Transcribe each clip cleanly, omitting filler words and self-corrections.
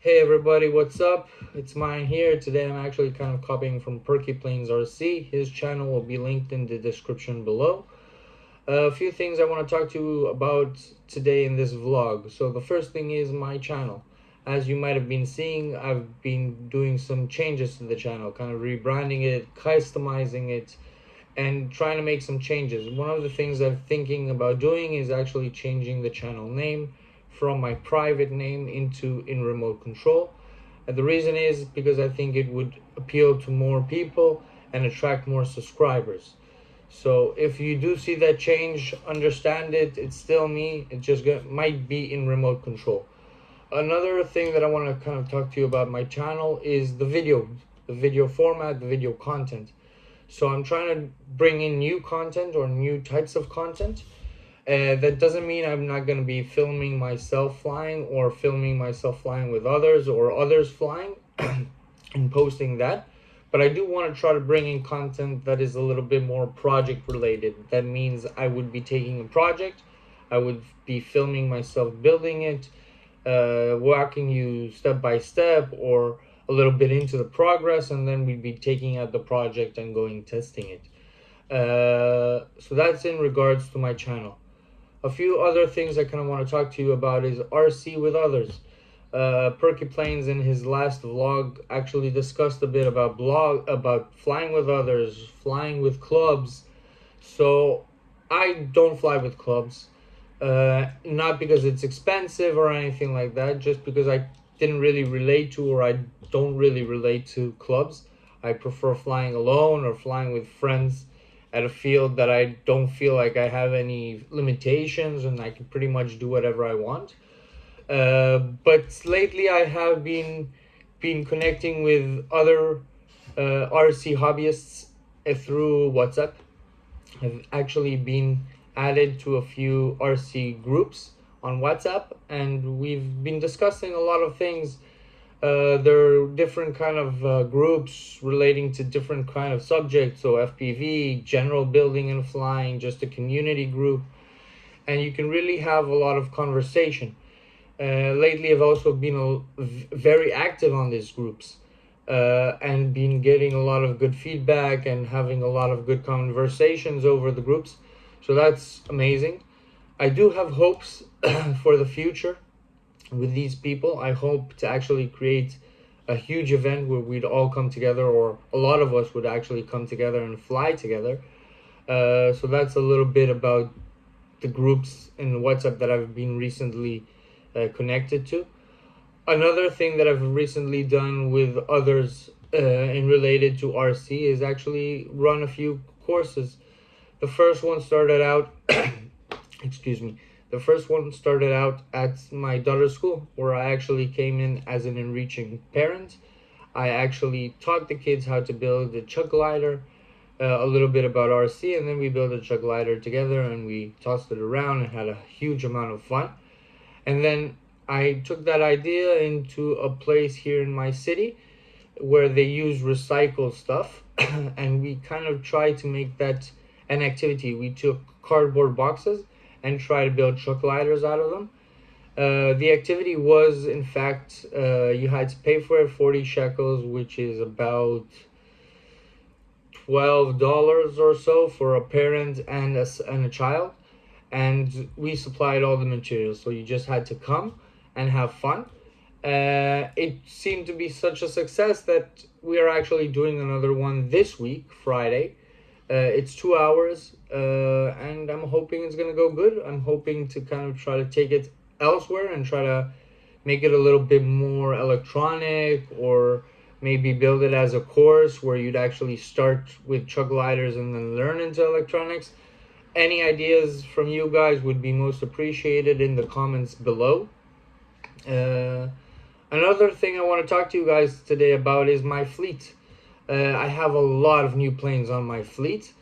Hey everybody, what's up? It's mine here. Today I'm actually kind of copying from Perky Plains RC. His channel will be linked in the description below. A few things I want to talk to you about today in this vlog. So the first thing is my channel. As you might have been seeing, I've been doing some changes to the channel, kind of rebranding it, customizing it, and trying to make some changes. One of the things I'm thinking about doing is actually changing the channel name from my private name into InRemoteControl. And the reason is because I think it would appeal to more people and attract more subscribers. So if you do see that change, understand it. It's still me. It just might be in remote control. Another thing that I want to kind of talk to you about my channel is the video format, the video content. So I'm trying to bring in new content or new types of content. That doesn't mean I'm not going to be filming myself flying or filming myself flying with others or others flying and posting that. But I do want to try to bring in content that is a little bit more project related. That means I would be taking a project, I would be filming myself building it, walking you step by step or a little bit into the progress, and then we'd be taking out the project and going testing it. So that's in regards to my channel. A few other things I kind of want to talk to you about is RC with others. Perky Plains in his last vlog actually discussed a bit about flying with others, flying with clubs. So I don't fly with clubs, not because it's expensive or anything like that, just because I didn't really relate to, or I don't really relate to clubs. I prefer flying alone or flying with friends at a field that I don't feel like I have any limitations and I can pretty much do whatever I want. But lately I have been connecting with other RC hobbyists through WhatsApp. I've actually been added to a few RC groups on WhatsApp, and we've been discussing a lot of things. There are different kind of groups relating to different kind of subjects. So FPV, general building and flying, just a community group, and you can really have a lot of conversation. Lately, I've also been very active on these groups and been getting a lot of good feedback and having a lot of good conversations over the groups. So that's amazing. I do have hopes for the future with these people. I hope to actually create a huge event where we'd all come together, or a lot of us would actually come together and fly together. So that's a little bit about the groups in WhatsApp that I've been recently connected to. Another thing that I've recently done with others and related to RC is actually run a few courses. The first one started out excuse me. The first one started out at my daughter's school, where I actually came in as an enriching parent. I actually taught the kids how to build a chuck glider, a little bit about RC, and then we built a chuck glider together and we tossed it around and had a huge amount of fun. And then I took that idea into a place here in my city where they use recycled stuff and we kind of tried to make that an activity. We took cardboard boxes and try to build truck gliders out of them. The activity was, in fact, you had to pay for it 40 shekels, which is about $12 or so for a parent and a child. And we supplied all the materials, so you just had to come and have fun. It seemed to be such a success that we are actually doing another one this week, Friday. It's 2 hours, and I'm hoping it's gonna go good. I'm hoping to kind of try to take it elsewhere and try to make it a little bit more electronic, or maybe build it as a course where you'd actually start with truck gliders and then learn into electronics. Any ideas from you guys would be most appreciated in the comments below. Another thing I want to talk to you guys today about is my fleet. I have a lot of new planes on my fleet,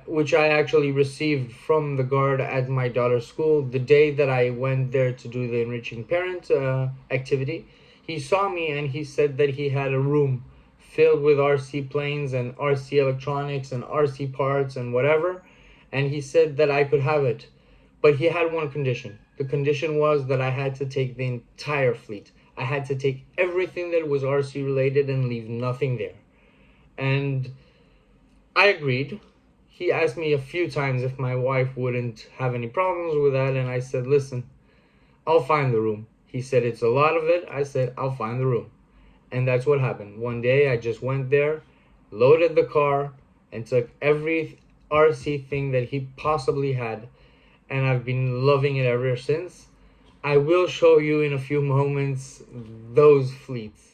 which I actually received from the guard at my daughter's school the day that I went there to do the enriching parent activity. He saw me and he said that he had a room filled with RC planes and RC electronics and RC parts and whatever, and he said that I could have it. But he had one condition. The condition was that I had to take the entire fleet. I had to take everything that was RC related and leave nothing there. And I agreed. He asked me a few times if my wife wouldn't have any problems with that, and I said, listen, I'll find the room. He said, it's a lot of it. I said, I'll find the room. And that's what happened. One day I just went there, loaded the car, and took every RC thing that he possibly had, and I've been loving it ever since. I will show you in a few moments those fleets.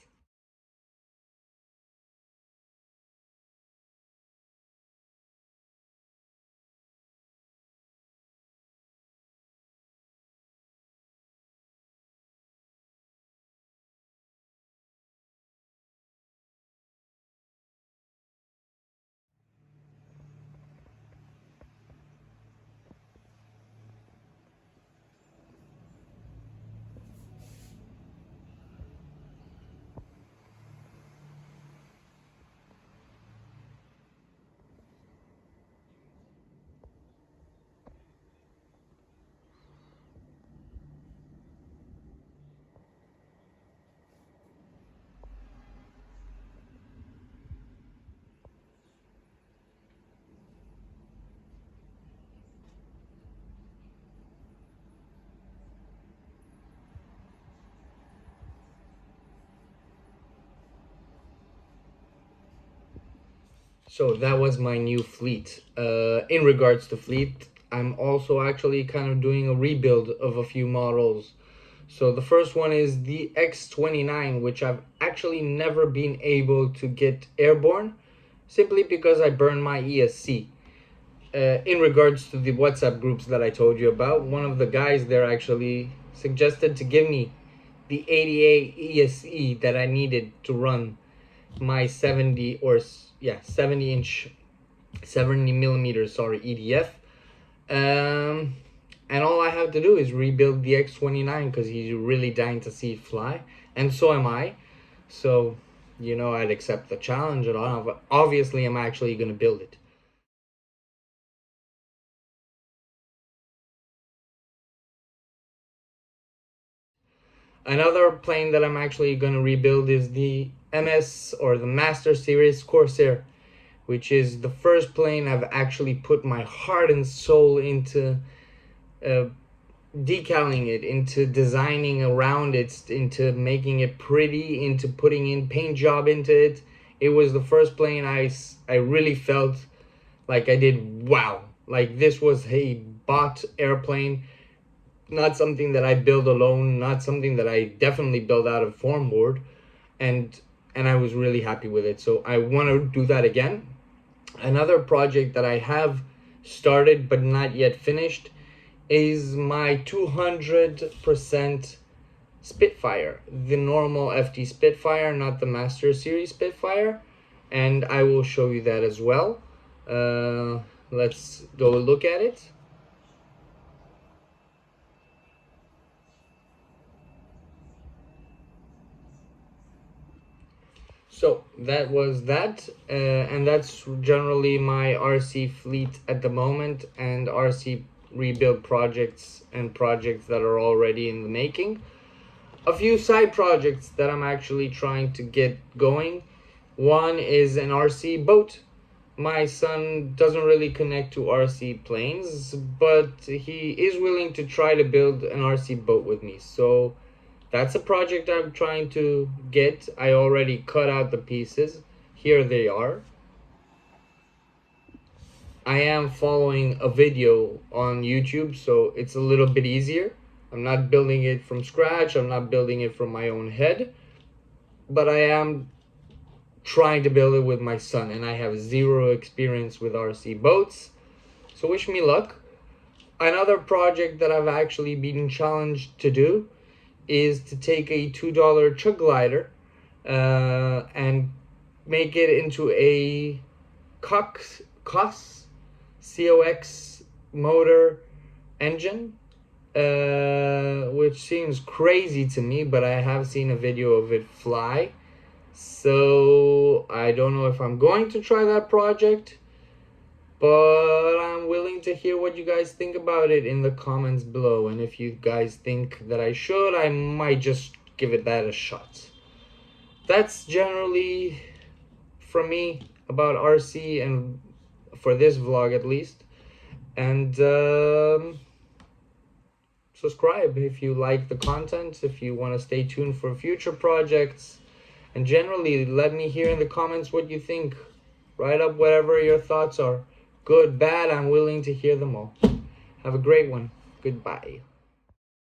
So that was my new fleet. In regards to fleet, I'm also actually kind of doing a rebuild of a few models. So the first one is the X29, which I've actually never been able to get airborne, simply because I burned my ESC. In regards to the WhatsApp groups that I told you about, one of the guys there actually suggested to give me the 88 ESE that I needed to run my 70 inch 70 millimeters, sorry, EDF. And all I have to do is rebuild the X29 because he's really dying to see it fly, and so am I. So, I'd accept the challenge, and obviously I'm actually going to build it. Another plane that I'm actually going to rebuild is the MS, or the Master Series Corsair, which is the first plane I've actually put my heart and soul into decaling it, into designing around it, into making it pretty, into putting in paint job into it. It was the first plane I really felt like I did wow. Like this was a bought airplane, not something that I build alone, not something that I definitely build out of form board, and I was really happy with it. So I want to do that again. Another project that I have started but not yet finished is my 200% Spitfire, the normal FT Spitfire, not the Master Series Spitfire, and I will show you that as well. Let's go look at it. So that was that, and that's generally my RC fleet at the moment, and RC rebuild projects and projects that are already in the making. A few side projects that I'm actually trying to get going. One is an RC boat. My son doesn't really connect to RC planes, but he is willing to try to build an RC boat with me. So that's a project I'm trying to get. I already cut out the pieces. Here they are. I am following a video on YouTube, so it's a little bit easier. I'm not building it from scratch. I'm not building it from my own head. But I am trying to build it with my son, and I have zero experience with RC boats. So wish me luck. Another project that I've actually been challenged to do is to take a $2 chug glider and make it into a COX motor engine, which seems crazy to me, but I have seen a video of it fly. So I don't know if I'm going to try that project, but I'm willing to hear what you guys think about it in the comments below. And if you guys think that I should, I might just give it that a shot. That's generally from me about RC, and for this vlog at least. And subscribe if you like the content, if you want to stay tuned for future projects. And generally, let me hear in the comments what you think. Write up whatever your thoughts are. Good, bad, I'm willing to hear them all. Have a great one. Goodbye.